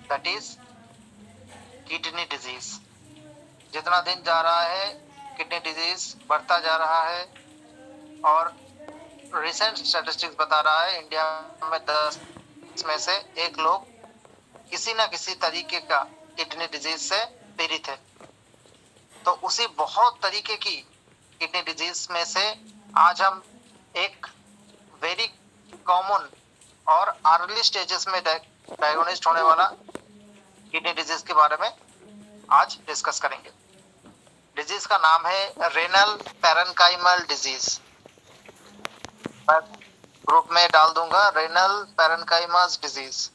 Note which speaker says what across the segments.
Speaker 1: That is kidney disease. जितना दिन जा रहा है किडनी डिजीज बढ़ता जा रहा है, और रिसेंट स्टैटिस्टिक्स बता रहा है इंडिया में 10 में से एक लोग किसी ना किसी तरीके का किडनी डिजीज से पीड़ित है। तो उसी बहुत तरीके की किडनी डिजीज में से आज हम एक वेरी कॉमन और अर्ली स्टेजेस में डायग्नोस्टिक होने वाला किडनी डिजीज के बारे में आज डिस्कस करेंगे। डिजीज का नाम है रेनल पैरेनकाइमल डिजीज। मैं ग्रुप में डाल दूंगा रेनल पैरेनकाइमल डिजीज।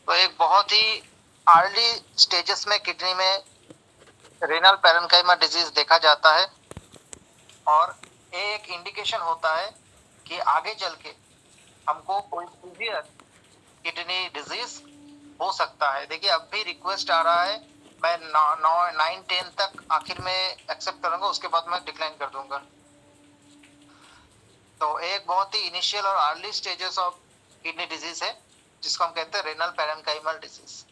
Speaker 1: तो एक बहुत ही अर्ली स्टेजेस में किडनी में रेनल पैरेनकाइमा डिजीज देखा जाता है, और एक इंडिकेशन होता है कि आगे चल के हमको कोई सीवियर किडनी डिजीज हो सकता है। देखिए अब भी रिक्वेस्ट आ रहा है, मैं 9-10 तक आखिर में एक्सेप्ट करूंगा, उसके बाद मैं डिक्लाइन कर दूंगा। तो एक बहुत ही इनिशियल और early stages of kidney disease है जिसको हम कहते हैं रेनल पैरेनकाइमल डिजीज।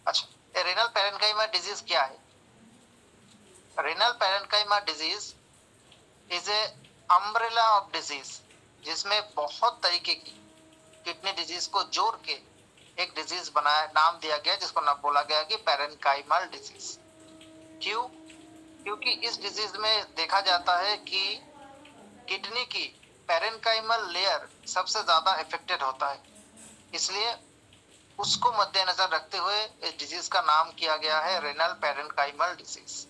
Speaker 1: अच्छा, ये रेनल पैरेनकाइमा डिजीज क्या है? Renal parenchyma disease is A umbrella of disease, जिसमें बहुत तरीके की किडनी डिजीज को जोड़ के एक डिजीज बनाया, नाम दिया गया, जिसको नाम बोला गया कि पैरेनकाइमल डिजीज। क्यों? क्योंकि इस डिजीज में देखा जाता है कि किडनी की पैरेनकाइमल लेयर सबसे ज्यादा इफेक्टेड होता है, इसलिए उसको मद्देनजर रखते हुए इस डिजीज का नाम किया गया है रेनल पैरेनकाइमल डिजीज।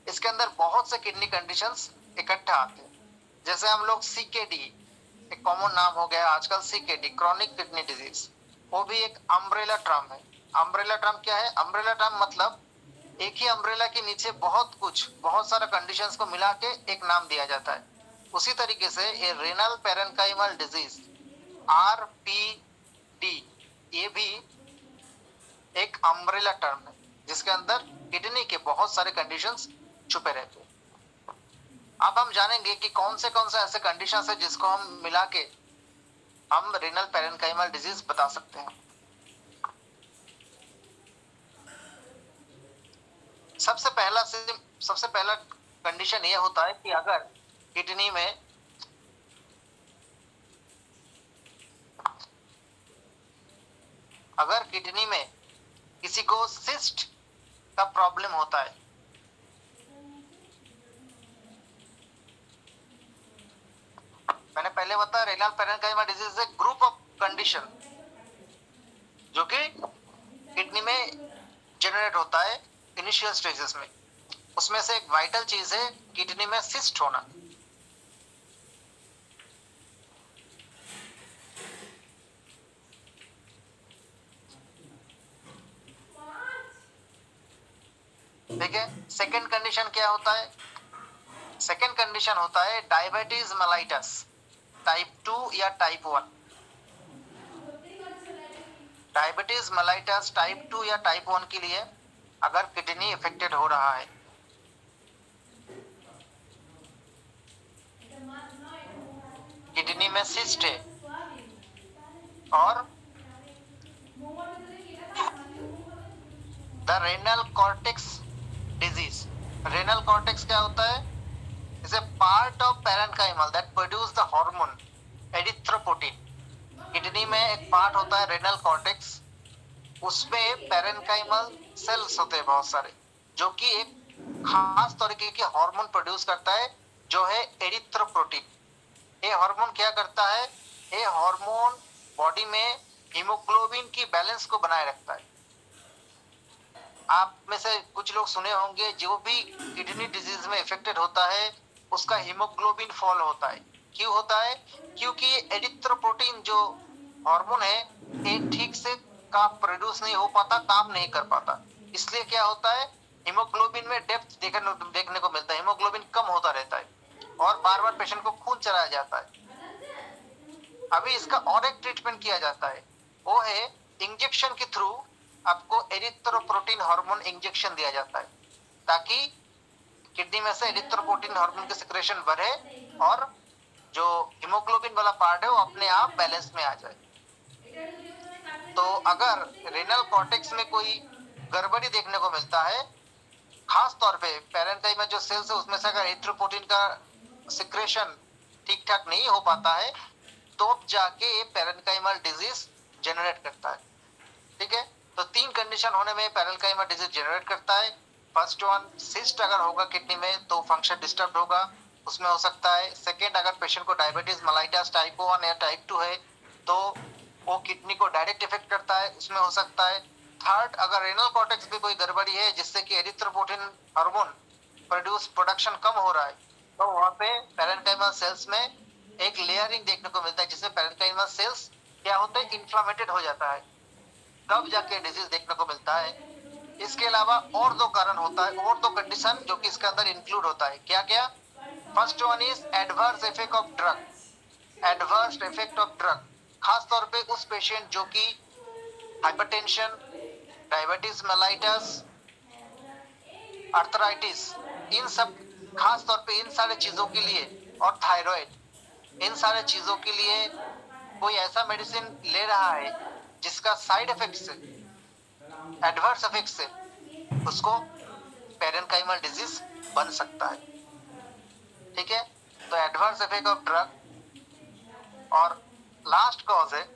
Speaker 1: इसके अंदर बहुत से किडनी कंडीशंस इकट्ठा आते हैं, जैसे हम लोग सीकेडी, एक कॉमन नाम हो गया आजकल सीकेडी, क्रॉनिक किडनी डिजीज, वो भी एक अम्ब्रेला टर्म है। अम्ब्रेला टर्म क्या है? अम्ब्रेला टर्म मतलब एक ही अम्ब्रेला के नीचे बहुत सारा कंडीशंस को मिला के एक नाम दिया जाता है। उसी तरीके से ये रेनल पैरेनकाइमल डिजीज RPD, ये भी एक अम्ब्रेला टर्म है जिसके अंदर किडनी के बहुत सारे कंडीशंस छुपे रहते हैं। अब हम जानेंगे कि कौन से ऐसे कंडीशंस है जिसको हम मिला के हम रेनल पैरेनकाइमल डिजीज बता सकते हैं। सबसे पहला कंडीशन ये होता है कि अगर किडनी में किसी को सिस्ट का प्रॉब्लम होता है, मैंने पहले बताया रेनल पैरेनकाइमा डिजीज एक ग्रुप ऑफ कंडीशन जो कि किडनी में जनरेट होता है इनिशियल स्टेजेस में। उसमें से एक वाइटल चीज है किडनी में सिस्ट होना। ठीक है, सेकेंड कंडीशन क्या होता है? सेकेंड कंडीशन होता है डायबिटीज मेलाइटस टाइप 2 या टाइप 1। डायबिटीज मेलाइटस टाइप 2 या टाइप 1 के लिए अगर किडनी इफेक्टेड हो रहा है, किडनी में सिस्ट है और the renal cortex disease. Renal cortex क्या होता है? Is a part of parenchymal that produce the hormone erythropoietin. Kidney में एक पार्ट होता है रेनल कॉर्टेक्स, उसमें पैरेनकाइमल सेल्स होते हैं बहुत सारे, जो कि एक खास तरीके के हार्मोन प्रोड्यूस करता है जो है एरिथ्रोपोटिन। ये हार्मोन क्या करता है? ये हार्मोन बॉडी में हीमोग्लोबिन की बैलेंस को बनाए रखता है। आप में से कुछ लोग सुने होंगे जो भी किडनी डिजीज में इफेक्टेड होता है उसका हीमोग्लोबिन फॉल होता है। क्यों होता है? क्योंकि एरिथ्रोपोटिन जो हार्मोन है ये ठीक से काम प्रोड्यूस नहीं हो पाता, काम नहीं कर पाता, इसलिए क्या होता है हीमोग्लोबिन में डेप्थ देखने को मिलता है, हीमोग्लोबिन कम होता रहता है और बार बार पेशेंट को खून चढ़ाया जाता है। अभी इसका और एक ट्रीटमेंट किया जाता है, वो है इंजेक्शन के थ्रू आपको एरिथ्रोपोटिन हार्मोन इंजेक्शन दिया जाता है ताकि किडनी में से एरिथ्रोपोटिन हार्मोन की सिक्रेशन बढ़े और जो हीमोग्लोबिन हीमोग्लोबिन वाला पार्ट है वो अपने आप बैलेंस में आ जाए। तो अगर रेनल कॉर्टेक्स में कोई गड़बड़ी देखने को मिलता है, खास तौर पे पैरेन्काइमा जो सेल्स है उसमें से अगर एरिथ्रोपोइटिन का सिक्रेशन ठीक ठाक नहीं हो पाता है, तो जाके ये पैरेन्काइमल डिजीज जनरेट करता है। ठीक है, तो 3 कंडीशन होने में पैरेन्काइमा डिजीज जनरेट करता है। फर्स्ट वन, सिस्ट अगर होगा किडनी में तो फंक्शन डिस्टर्ब होगा, उसमें हो सकता है। सेकेंड, अगर पेशेंट को डायबिटीज मेलाइटस टाइप 1 या टाइप 2 है तो वो किडनी को डायरेक्ट इफेक्ट करता है, उसमें हो सकता है। थर्ड, अगर रेनल कॉर्टेक्स में कोई गड़बड़ी है जिससे कि एरिथ्रोपोइटिन हार्मोन प्रोडक्शन कम हो रहा है, तो वहां पे पैरेन्काइमल सेल्स में एक लेयरिंग देखने को मिलता है जिसमें पैरेन्काइमल सेल्स क्या होते हैं, इन्फ्लामेटेड हो जाता है, तब जाके डिजीज देखने को मिलता है। इसके अलावा और 2 कारण होता है, और 2 कंडीशन जो कि इसके अंदर इंक्लूड होता है। क्या क्या? First one is adverse effect of drug, adverse effect of drug, खास तौर पे उस पेशेंट जो कि हाइपरटेंशन, डायबिटीज मेलाइटस, आर्थराइटिस, इन सब, खास तौर पे इन सारे चीजों के लिए, और थायराइड, इन सारे चीजों के लिए कोई ऐसा मेडिसिन ले रहा है जिसका साइड इफेक्ट से, एडवर्स इफेक्ट से उसको पैरेन्काइमल डिजीज बन सकता है। ठीक है, तो एडवर्स इफेक्ट ऑफ ड्रग। और लास्ट कॉज है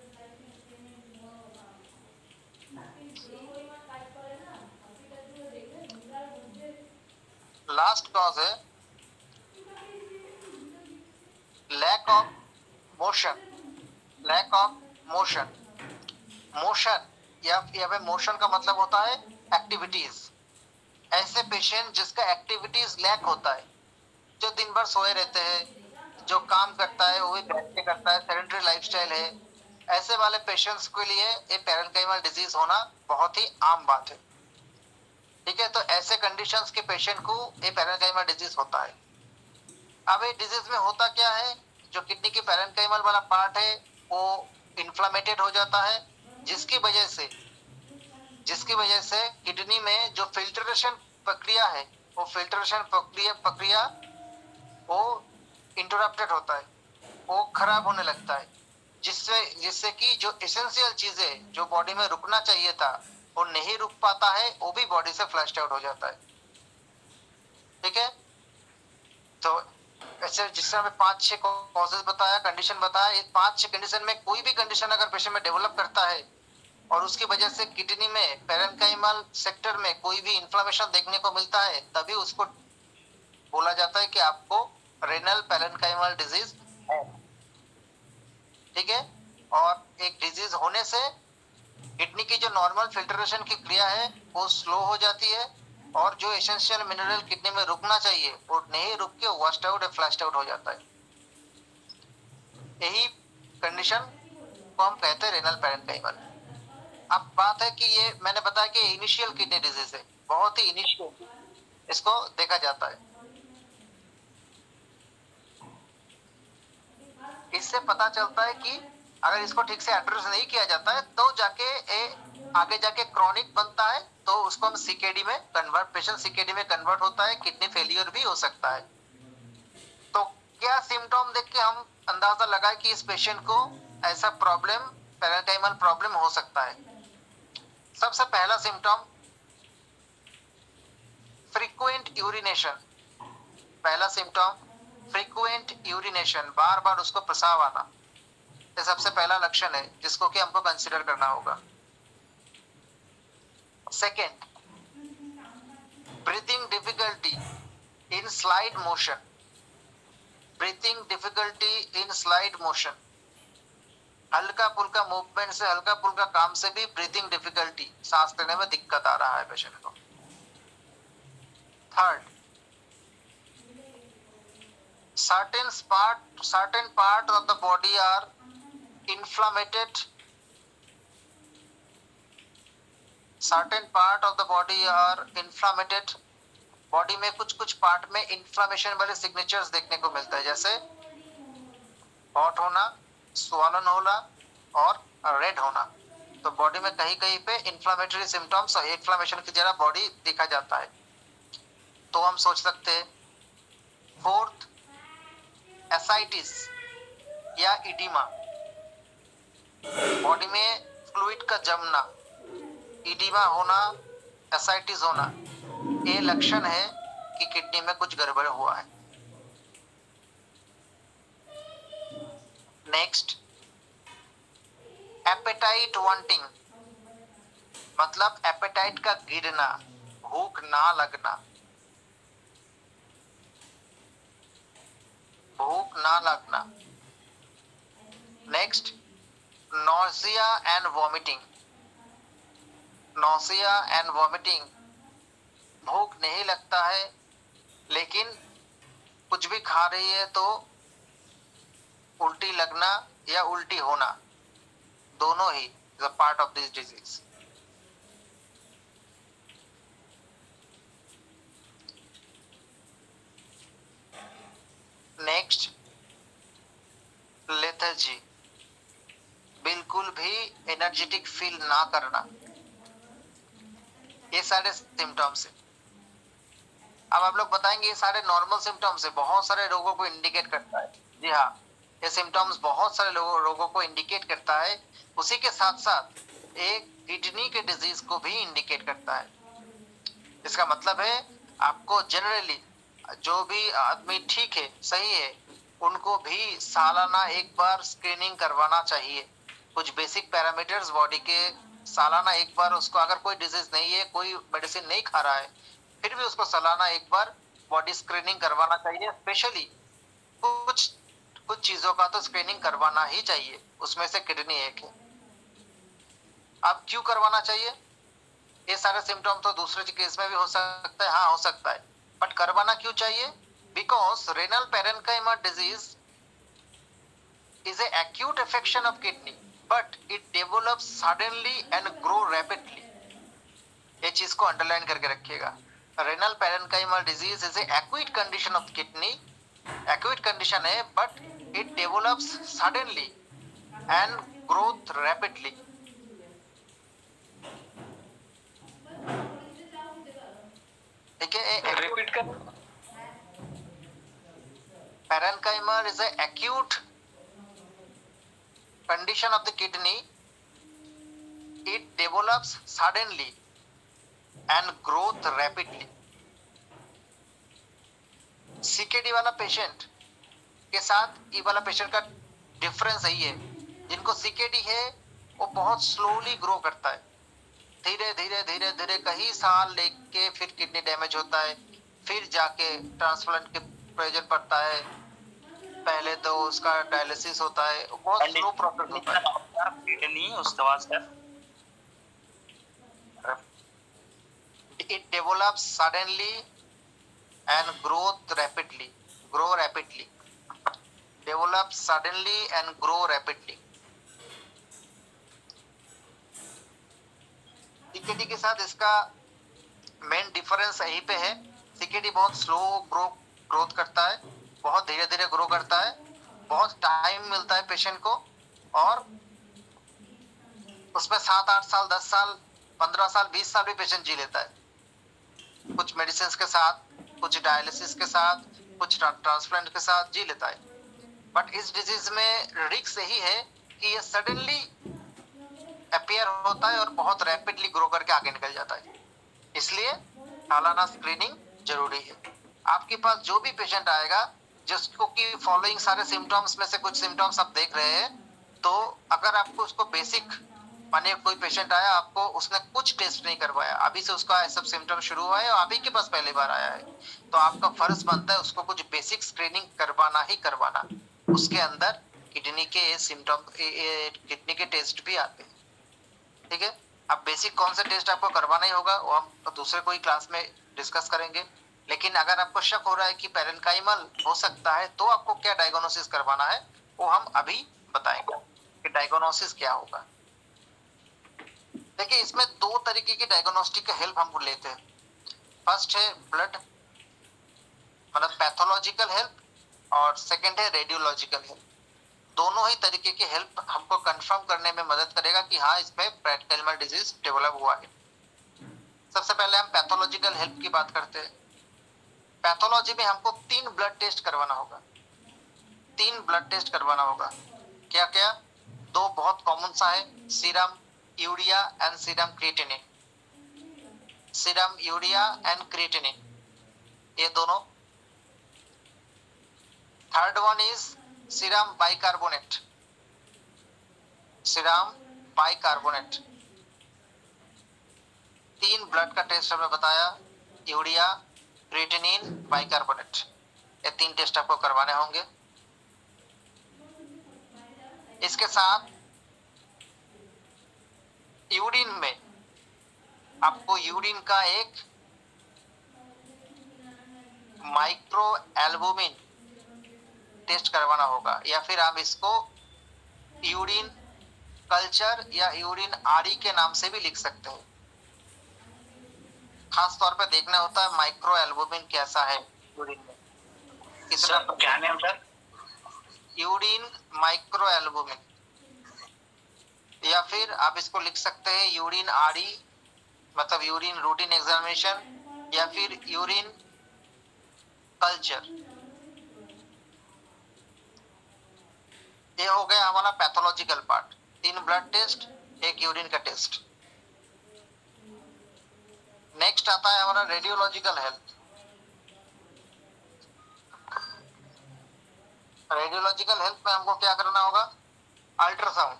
Speaker 1: lack of motion, lack of motion. Motion या मोशन का मतलब होता है एक्टिविटीज। ऐसे पेशेंट जिसका एक्टिविटीज लैक होता है, जो दिन भर सोए रहते हैं, जो काम करता है वो भी बैठ के करता है, सेडेंटरी लाइफस्टाइल है, ऐसे वाले पेशेंट्स के लिए ये पैरेन्काइमल डिजीज होना बहुत ही आम बात है। ठीक है, तो ऐसे कंडीशंस के पेशेंट को ये पैरेन्काइमल डिजीज होता है। अब ये डिजीज में होता क्या है, जो किडनी की पैरेन्काइमल वाला पार्ट है वो इन्फ्लामेटेड हो जाता है, जिसकी वजह से किडनी में जो फिल्ट्रेशन प्रक्रिया है, वो फिल्ट्रेशन प्रक्रिया वो इंटरप्टेड होता है, वो खराब होने लगता है, जिससे कि जो एसेंशियल चीजें जो बॉडी में रुकना चाहिए था वो नहीं रुक पाता है, वो भी बॉडी से फ्लश्ड आउट हो जाता है। ठीक है, तो ऐसे जिस तरह 5-6 कॉजेज बताया, कंडीशन बताया, ये 5-6 कंडीशन में कोई भी कंडीशन अगर पेशेंट में डेवलप करता है और उसकी वजह से किडनी में पैरेन्काइमल सेक्टर में कोई भी इन्फ्लेमेशन देखने को मिलता है, तभी उसको बोला जाता है कि आपको रेनल पैरेन्काइमल डिजीज है। ठीक है, और एक डिजीज होने से किडनी की जो नॉर्मल फिल्ट्रेशन की क्रिया है वो स्लो हो जाती है, और जो एसेंशियल मिनरल किडनी में रुकना चाहिए वो नहीं रुक के वॉश्ड आउट या फ्लश्ड आउट हो जाता है। यही कंडीशन को हम कहते हैं रेनल पैरेन्काइमल। अब बात है कि ये मैंने बताया कि इनिशियल किडनी डिजीज है, बहुत ही इनिशियल इसको देखा जाता है। इससे पता चलता है कि अगर इसको ठीक से एड्रेस नहीं किया जाता है तो जाके आगे जाके क्रॉनिक बनता है, तो उसको हम सीकेडी में कन्वर्ट, पेशेंट सीकेडी में कन्वर्ट होता है, किडनी फेलियर भी हो सकता है। तो क्या सिम्टम देख के हम अंदाजा लगाए कि इस पेशेंट को ऐसा प्रॉब्लम, पैरेन्काइमल प्रॉब्लम हो सकता है? सबसे पहला सिम्टम फ्रीक्वेंट यूरिनेशन। पहला सिम्टम फ्रीक्वेंट यूरिनेशन, बार बार उसको प्रसाव आना, ये सबसे पहला लक्षण है जिसको कि हमको कंसीडर करना होगा। Second, breathing difficulty in slide motion, breathing difficulty in slide motion, हल्का फुल्का मूवमेंट से, हल्का फुल्का काम से भी ब्रीथिंग डिफिकल्टी, सांस लेने में दिक्कत आ रहा है पेशेंट को। Third, certain part of the body are inflamed, certain part of the body are inflamed, body में कुछ पार्ट में इन्फ्लामेशन वाले सिग्नेचर्स देखने को मिलता है, जैसे हॉट होना, स्वॉलन होना और रेड होना। तो बॉडी में कहीं कहीं पे इन्फ्लामेटरी सिम्टम्स और इन्फ्लामेशन की जगह बॉडी दिखा जाता है, तो हम सोच सकते हैं। फोर्थ, एसाइटिस, या इडिमा, बॉडी में फ्लूइड का जमना, इडिमा होना, एसाइटिस होना, ये लक्षण है कि किडनी में कुछ गड़बड़ हुआ है। नेक्स्ट, एपेटाइट वांटिंग, मतलब एपेटाइट का गिरना, भूख ना लगना, भूख ना लगना। Next, nausea and vomiting, nausea and vomiting, भूख नहीं लगता है लेकिन कुछ भी खा रही है तो उल्टी लगना या उल्टी होना, दोनों he is a part of this disease. Next, lethargy, बिल्कुल भी एनर्जेटिक फील ना करना, ये सारे सिम्टम्स है। अब आप लोग बताएंगे ये सारे नॉर्मल सिम्टम्स है, बहुत सारे रोगों को इंडिकेट करता है। जी हाँ, ये सिम्टम्स बहुत सारे रोगों को इंडिकेट करता है। उसी के साथ साथ एक किडनी के डिजीज को भी इंडिकेट करता है। इसका मतलब है आपको जनरली जो भी आदमी ठीक है, सही है, उनको भी सालाना एक बार स्क्रीनिंग करवाना चाहिए। कुछ बेसिक पैरामीटर्स बॉडी के सालाना एक बार उसको, अगर कोई डिजीज नहीं है, कोई मेडिसिन नहीं खा रहा है, फिर भी उसको सालाना एक बार बॉडी स्क्रीनिंग करवाना चाहिए। स्पेशली कुछ कुछ चीजों का तो स्क्रीनिंग करवाना ही चाहिए, उसमें से किडनी एक है। अब क्यों करवाना चाहिए? ये सारे सिम्टम तो दूसरे केस में भी हो सकता है, हाँ हो सकता है, बट करवाना क्यों चाहिए? Because renal parenchyma disease is a acute affection of kidney, but it develops suddenly and grow rapidly. ये चीज को अंडरलाइन करके रखिएगा। Renal parenchymal disease is a acute condition of kidney, acute condition है, but it develops suddenly and growth rapidly. ठीक है, repeat कर। Parenchymal is a acute condition of the kidney, it develops suddenly and growth rapidly. CKD वाला patient के साथ ये वाला patient का डिफरेंस यही है, जिनको CKD है वो बहुत स्लोली ग्रो करता है, धीरे धीरे धीरे धीरे कई साल लेके फिर किडनी डैमेज होता है, फिर जाके ट्रांसप्लांट के प्रयोजन पड़ता है, पहले तो उसका डायलिसिस होता है, बहुत स्लो प्रोसेस होता है। किडनी उसके बाद it develops suddenly and grow rapidly, develops suddenly and grow rapidly। CKD के साथ इसका मेन डिफरेंस यहीं पे है, सीकेडी बहुत स्लो ग्रोथ करता है, बहुत धीरे धीरे ग्रो करता है, बहुत टाइम मिलता है पेशेंट को, और उसमें 7-8 साल, 10 साल, 15 साल, 20 साल भी पेशेंट जी लेता है, कुछ मेडिसिन के साथ, कुछ डायलिसिस के साथ, कुछ ट्रांसप्लांट के साथ जी लेता है। बट इस डिजीज में रिस्क यही है कि ये सडनली अपीयर होता है और बहुत रैपिडली ग्रो करके आगे निकल जाता है, इसलिए सालाना स्क्रीनिंग जरूरी है। आपके पास जो भी पेशेंट आएगा जिसको कि फॉलोइंग सारे सिम्टम्स में से कुछ सिम्टम्स आप देख रहे हैं, तो अगर आपको उसको बेसिक, माने कोई पेशेंट आया, आपको उसने कुछ टेस्ट नहीं करवाया, अभी से उसका सब सिम्टम शुरू हुआ है और अभी के पास पहली बार आया है, तो आपका फर्ज बनता है उसको कुछ बेसिक स्क्रीनिंग करवाना ही करवाना। उसके अंदर किडनी के सिम्टम, किडनी के टेस्ट भी आते हैं, ठीक है। अब बेसिक कौन से टेस्ट आपको करवाना ही होगा वो हम दूसरे कोई क्लास में डिस्कस करेंगे, लेकिन अगर आपको शक हो रहा है कि पैरेन्काइमल हो सकता है तो आपको क्या डायग्नोसिस करवाना है वो हम अभी बताएंगे कि डायग्नोसिस क्या होगा। देखिए, इसमें दो तरीके की डायग्नोस्टिक हेल्प हम लेते हैं। फर्स्ट है ब्लड, मतलब पैथोलॉजिकल हेल्प, और सेकंड है रेडियोलॉजिकल हेल्प। दोनों ही तरीके की हेल्प हमको कंफर्म करने में मदद करेगा कि हाँ इसमें पैरेन्काइमल डिजीज डेवलप हुआ है। सबसे पहले हम पैथोलॉजिकल हेल्प की बात करते हैं। पैथोलॉजी में हमको 3 ब्लड टेस्ट करवाना होगा। तीन ब्लड टेस्ट करवाना होगा। क्या क्या? दो बहुत कॉमन सा है, serum urea and serum creatinine. Serum urea and creatinine, ये दोनों। Third one is serum bicarbonate. Serum bicarbonate. तीन ब्लड का टेस्ट हमने बताया, यूरिया, क्रिएटिनिन, बाइकार्बोनेट। ये तीन टेस्ट आपको करवाने होंगे। इसके साथ यूरिन में आपको यूरिन का एक माइक्रो एल्बुमिन टेस्ट करवाना होगा, या फिर आप इसको यूरिन कल्चर या यूरिन आरई के नाम से भी लिख सकते हैं। खास तौर पे देखना होता है माइक्रो एल्बुमिन कैसा है यूरिन में, कितना क्या नाम सर? यूरिन माइक्रो एल्बुमिन, या फिर आप इसको लिख सकते हैं यूरिन आरई, मतलब यूरिन रूटीन एग्जामिनेशन, या फिर यूरिन कल्चर। ये हो गया हमारा पैथोलॉजिकल पार्ट, तीन ब्लड टेस्ट, एक यूरिन का टेस्ट। नेक्स्ट आता है हमारा रेडियोलॉजिकल हेल्थ। रेडियोलॉजिकल हेल्थ में हमको क्या करना होगा? अल्ट्रासाउंड।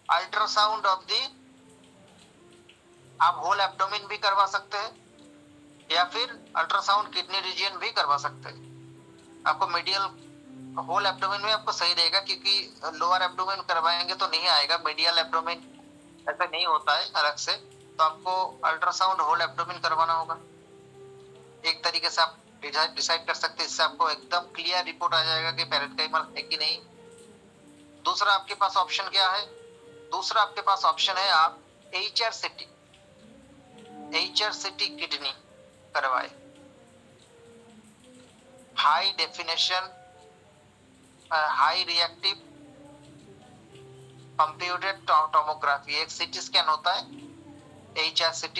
Speaker 1: अल्ट्रासाउंड ऑफ दी, आप होल एब्डोमेन भी करवा सकते हैं, या फिर अल्ट्रासाउंड किडनी रीजन भी करवा सकते हैं। आपको मीडियल होल एब्डोमेन में आपको सही रहेगा, क्योंकि लोअर एब्डोमेन करवाएंगे तो नहीं आएगा, मीडियल एब्डोमेन ऐसा नहीं होता है अलग से, तो आपको अल्ट्रासाउंड होल एब्डोमेन करवाना होगा। एक तरीके से आप डिसाइड कर सकते हैं, इससे आपको एकदम क्लियर रिपोर्ट आ जाएगा कि पैरेन्काइमल है कि नहीं। दूसरा आपके पास ऑप्शन क्या है? दूसरा आपके पास ऑप्शन है आप HRCT किडनी करवाए, high definition high reactive computed tomography, एक सीटी स्कैन होता है HRCT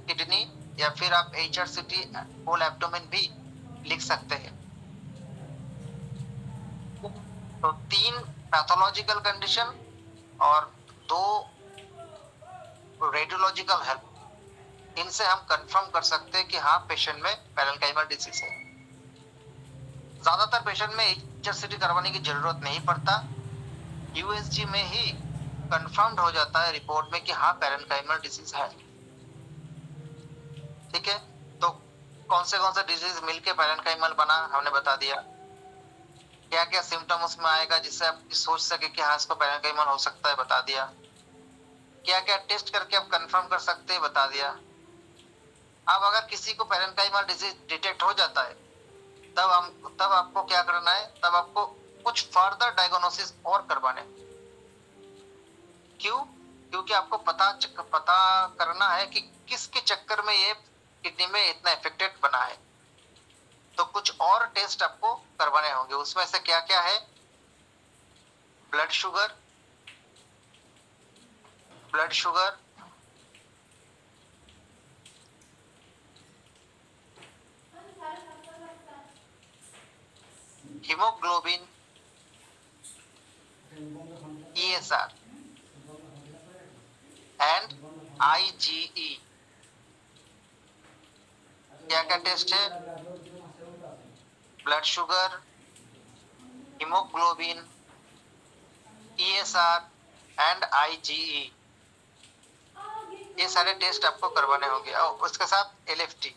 Speaker 1: किडनी, या फिर आप HRCT होल एब्डोमेन भी लिख सकते हैं। तो तीन पैथोलॉजिकल कंडीशन और दो रेडियोलॉजिकल हेल्प, इनसे हम कंफर्म कर सकते हैं कि हाँ पेशेंट में पैरेन्काइमल डिजीज है। ज्यादातर पेशेंट में HRCT करवाने की जरूरत नहीं पड़ता, USG में ही कंफर्म्ड हो जाता है रिपोर्ट में कि हाँ पैरेन्काइमल डिजीज है। ठीक है, तो कौन से डिजीज मिलके पैरेन्काइमल बना हमने बता दिया, क्या क्या सिम्टम उसमें आएगा जिससे आप सोच सके कि हाँ इसको पैरेन्काइमल हो सकता है, बता दिया। क्या क्या टेस्ट करके आप कंफर्म कर सकते हैं, बता दिया। अब अगर किसी को पैरेन्काइमल डिजीज डिटेक्ट हो जाता है, तब आपको क्या करना है? तब आपको कुछ फर्दर डायग्नोसिस और करवाने। क्यों? क्योंकि आपको पता करना है कि किसके चक्कर में ये किडनी में इतना इफेक्टेड बना है, तो कुछ और टेस्ट आपको करवाने होंगे। उसमें से क्या क्या है? Blood sugar, haemoglobin, ESR and IgE। क्या क्या टेस्ट है? Blood sugar, haemoglobin, ESR and IgE, ये सारे टेस्ट आपको करवाने होंगे। और उसके साथ LFT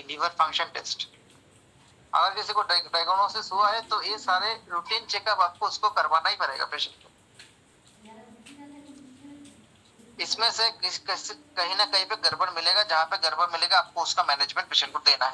Speaker 1: लीवर फंक्शन टेस्ट। अगर किसी को डायग्नोसिस हुआ है तो ये सारे रूटीन चेकअप आपको उसको करवाना ही पड़ेगा पेशेंट को। इसमें से कहीं ना कहीं पे गड़बड़ मिलेगा, जहाँ पे गड़बड़ मिलेगा आपको उसका मैनेजमेंट पेशेंट को देना है।